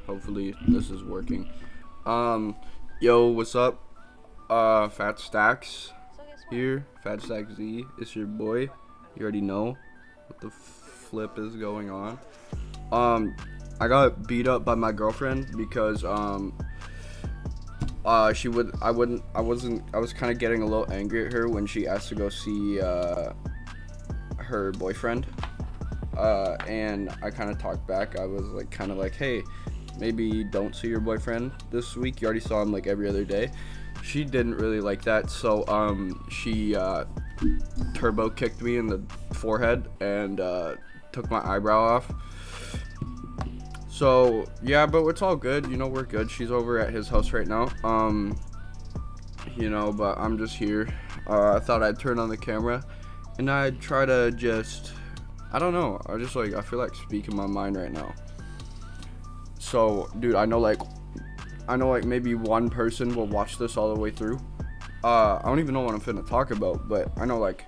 Hopefully this is working. Yo, what's up? Fat Stacks here. Fat Stack Z. It's your boy. You already know what the flip is going on. I got beat up by my girlfriend because I was kind of getting a little angry at her when she asked to go see her boyfriend. And I kind of talked back. I was like, hey, maybe don't see your boyfriend this week. You already saw him like every other day. She didn't really like that, so she turbo kicked me in the forehead and took my eyebrow off. So yeah, but it's all good. We're good. She's over at his house right now. But I'm just here. I thought I'd turn on the camera and I'd try to just, I don't know. I feel like speaking my mind right now. So, dude, I know maybe one person will watch this all the way through. I don't even know what I'm finna talk about, but I know like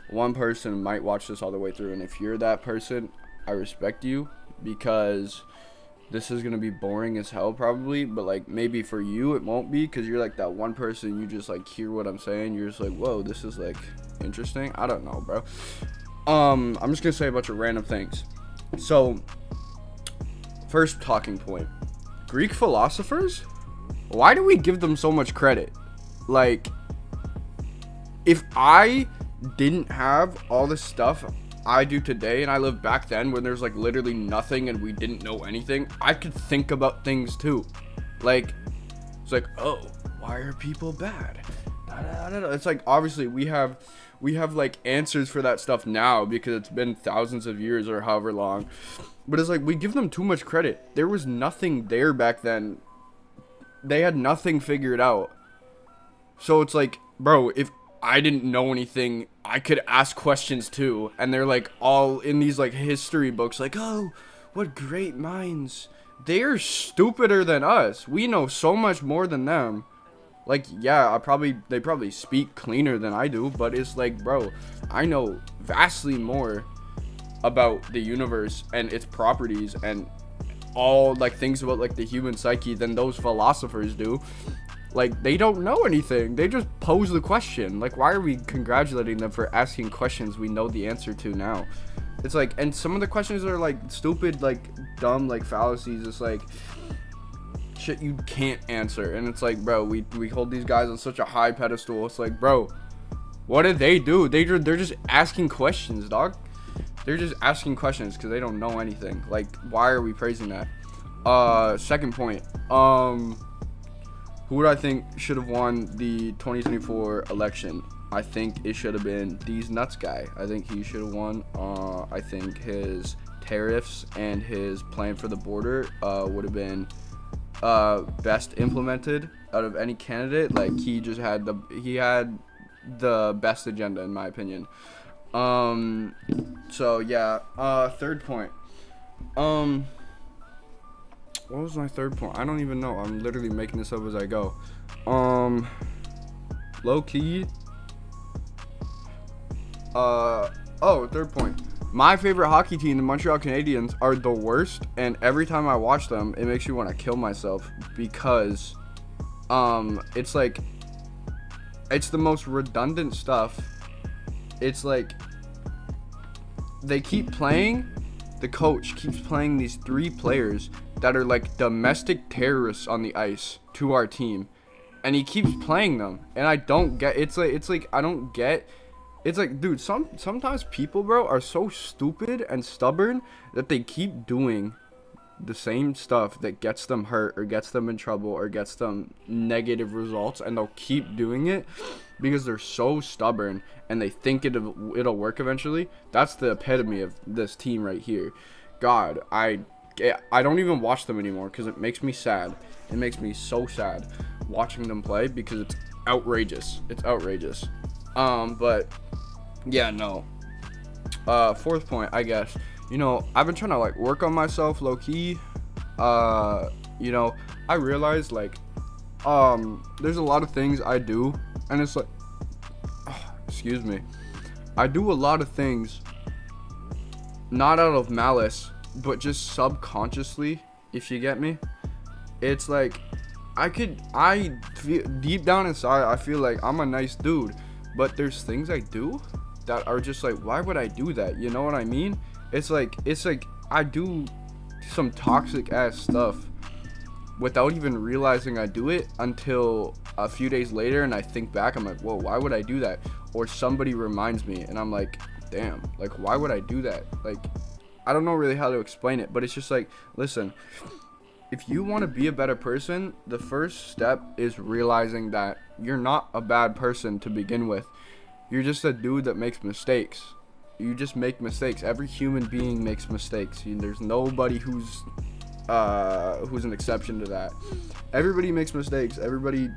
one person might watch this all the way through. And if you're that person, I respect you, because this is gonna be boring as hell probably, but like maybe for you it won't be, because you're like that one person, you just like hear what I'm saying, you're just like, whoa, this is like interesting. I don't know, bro. I'm just gonna say a bunch of random things. So, first talking point, Greek philosophers, why do we give them so much credit? Like, if I didn't have all this stuff I do today and I lived back then when there's like literally nothing and we didn't know anything, I could think about things too. Like, it's like, oh, why are people bad? It's like, obviously we have like answers for that stuff now because it's been thousands of years or however long. But it's like, we give them too much credit. There was nothing there back then. They had nothing figured out. So it's like, bro, if I didn't know anything, I could ask questions too. And they're like all in these like history books, like, oh, what great minds. They're stupider than us. We know so much more than them. Like, yeah, they probably speak cleaner than I do, but it's like, bro, I know vastly more about the universe and its properties and all like things about like the human psyche than those philosophers do. Like, they don't know anything. They just pose the question. Like, why are we congratulating them for asking questions we know the answer to now? It's like, and some of the questions are like stupid, like dumb, like fallacies. It's like shit you can't answer. And it's like, bro, we hold these guys on such a high pedestal. It's like, bro, what did they do? They're just asking questions, dog. They're just asking questions because they don't know anything. Like, why are we praising that? Second point. Who would I think should have won the 2024 election? I think it should have been these nuts guy. I think he should have won. I think his tariffs and his plan for the border would have been best implemented out of any candidate. Like, he had the best agenda in my opinion. So yeah. Third point. What was my third point? I don't even know. I'm literally making this up as I go. Low key. Third point. My favorite hockey team, the Montreal Canadiens, are the worst, and every time I watch them, it makes me want to kill myself because, it's like, it's the most redundant stuff. It's like, they keep playing. The coach keeps playing these three players that are like domestic terrorists on the ice to our team, and he keeps playing them, and I don't get. It's like I don't get. It's like, dude, sometimes people, bro, are so stupid and stubborn that they keep doing the same stuff that gets them hurt or gets them in trouble or gets them negative results, and they'll keep doing it because they're so stubborn and they think it'll work eventually. That's the epitome of this team right here. God, I don't even watch them anymore because it makes me sad. It makes me so sad watching them play because it's outrageous. It's outrageous. But yeah, no. Fourth point, I guess. I've been trying to like work on myself low key. I realized like there's a lot of things I do, and it's like, excuse me, I do a lot of things not out of malice, but just subconsciously if you get me. It's like, I feel deep down inside, I feel like I'm a nice dude, but there's things I do that are just like, why would I do that? You know what I mean? It's like I do some toxic ass stuff without even realizing I do it until a few days later, and I think back, I'm like, whoa, why would I do that? Or somebody reminds me, and I'm like, damn, like, why would I do that? Like, I don't know really how to explain it, but it's just like, listen, if you want to be a better person, the first step is realizing that you're not a bad person to begin with. You're just a dude that makes mistakes. You just make mistakes. Every human being makes mistakes. There's nobody who's an exception to that. Everybody makes mistakes. Everybody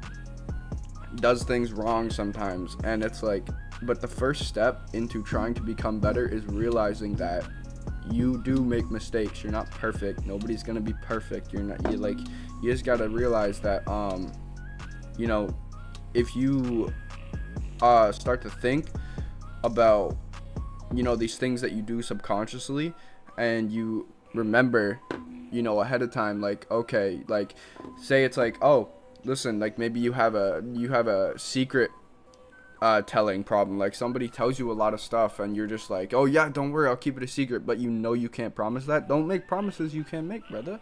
does things wrong sometimes, and it's like, but the first step into trying to become better is realizing that you do make mistakes. You're not perfect. Nobody's gonna be perfect. You just gotta realize that if you start to think about these things that you do subconsciously, and you remember ahead of time, like, okay, like, say it's like, oh, listen, like, maybe you have a secret telling problem. Like, somebody tells you a lot of stuff and you're just like, oh yeah, don't worry, I'll keep it a secret, but you can't promise that. Don't make promises you can't make, brother.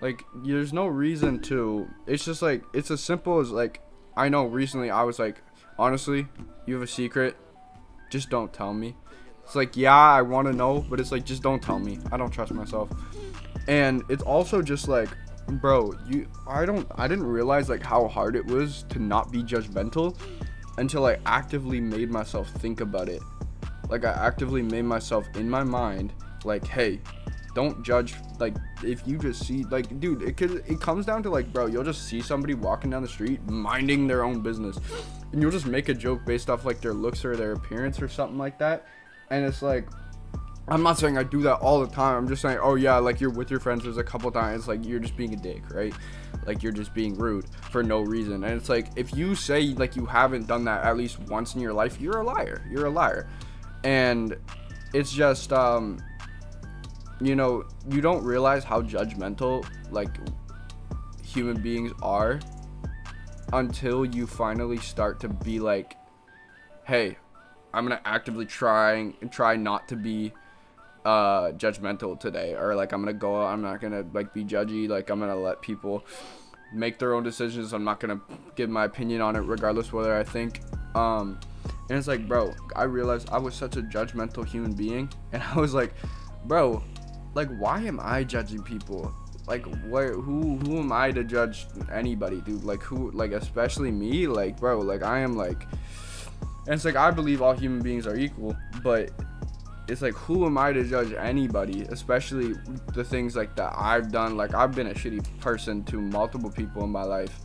Like, there's no reason to. It's just like, it's as simple as, like, I know recently I was like, honestly, you have a secret, just don't tell me. It's like, yeah, I want to know, but it's like, just don't tell me. I don't trust myself. And it's also just like, bro, I didn't realize like how hard it was to not be judgmental until I actively made myself think about it. Like, I actively made myself in my mind like, hey, don't judge. Like, if you just see, like, dude, it comes down to, like, bro, you'll just see somebody walking down the street minding their own business, and you'll just make a joke based off like their looks or their appearance or something like that. And it's like, I'm not saying I do that all the time. I'm just saying, oh yeah, like, you're with your friends, there's a couple times like you're just being a dick, right? Like, you're just being rude for no reason. And it's like, if you say like you haven't done that at least once in your life, you're a liar. And it's just you don't realize how judgmental like human beings are until you finally start to be like, hey, I'm gonna actively try not to be judgmental today, or like, I'm not gonna like be judgy. Like, I'm gonna let people make their own decisions. I'm not gonna give my opinion on it regardless whether I think. And it's like, bro, I realized I was such a judgmental human being, and I was like, bro, like, why am I judging people? Like, who am I to judge anybody, dude? Like, who, like, especially me? Like, bro, like, I am like, and it's like, I believe all human beings are equal, but it's like, who am I to judge anybody, especially the things like that I've done? Like, I've been a shitty person to multiple people in my life,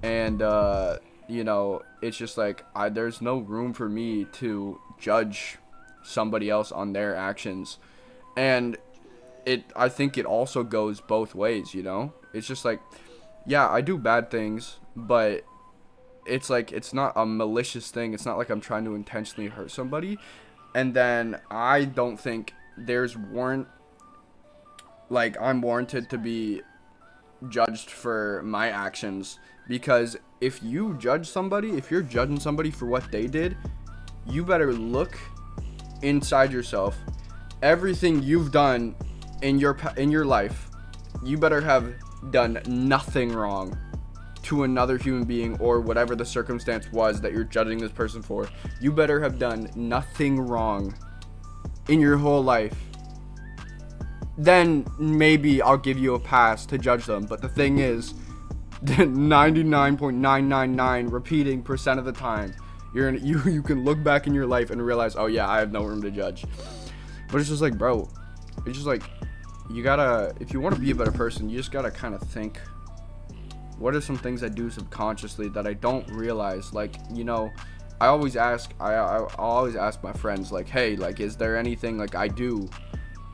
and it's just like, there's no room for me to judge somebody else on their actions. And I think it also goes both ways, it's just like, yeah, I do bad things, but it's like, it's not a malicious thing. It's not like I'm trying to intentionally hurt somebody. And then I don't think I'm warranted to be judged for my actions, because if you're judging somebody for what they did, you better look inside yourself. Everything you've done in your life, you better have done nothing wrong to another human being, or whatever the circumstance was that you're judging this person for. You better have done nothing wrong in your whole life. Then maybe I'll give you a pass to judge them. But the thing is, 99.999 repeating percent of the time, you can look back in your life and realize, oh yeah, I have no room to judge. But it's just like, bro, it's just like, you gotta, if you want to be a better person, you just gotta kind of think, what are some things I do subconsciously that I don't realize? Like, I always ask my friends, like, hey, like, is there anything like I do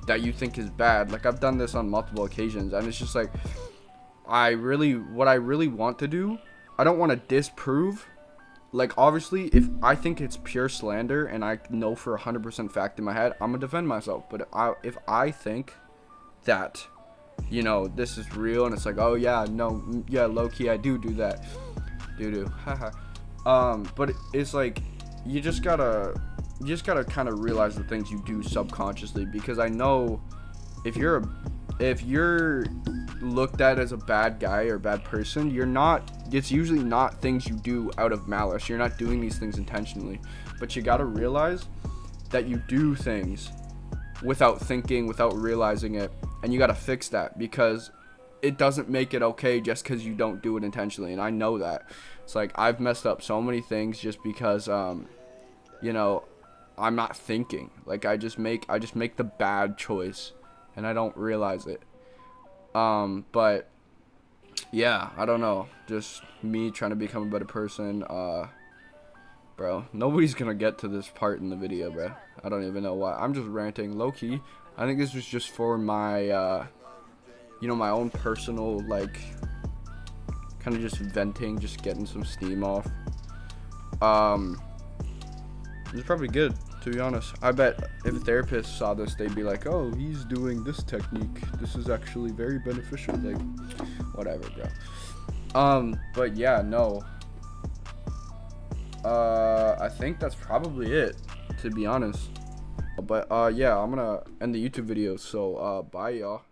that you think is bad? Like, I've done this on multiple occasions, and it's just like, what I really want to do, I don't want to disprove. Like, obviously, if I think it's pure slander and I know for 100% fact in my head, I'm gonna defend myself. But if I think that you know, this is real, and it's like, oh yeah, no, yeah, low key I do that, haha. But it's like you just gotta kind of realize the things you do subconsciously, because I know if you're looked at as a bad guy or a bad person, it's usually not things you do out of malice. You're not doing these things intentionally, but you gotta realize that you do things without thinking, without realizing it, and you gotta fix that, because it doesn't make it okay just because you don't do it intentionally. And I know that. It's like I've messed up so many things just because you know, I'm not thinking. Like I just make the bad choice and I don't realize it. But yeah, I don't know, just me trying to become a better person. Bro, nobody's gonna get to this part in the video, bro. I don't even know why. I'm just ranting, low key. I think this was just for my you know, my own personal, like, kind of just venting, just getting some steam off. It's probably good, to be honest. I bet if a therapist saw this, they'd be like, oh, he's doing this technique, this is actually very beneficial. Like, whatever, bro. But yeah, no, I think that's probably it, to be honest. But yeah, I'm gonna end the YouTube video, so bye y'all.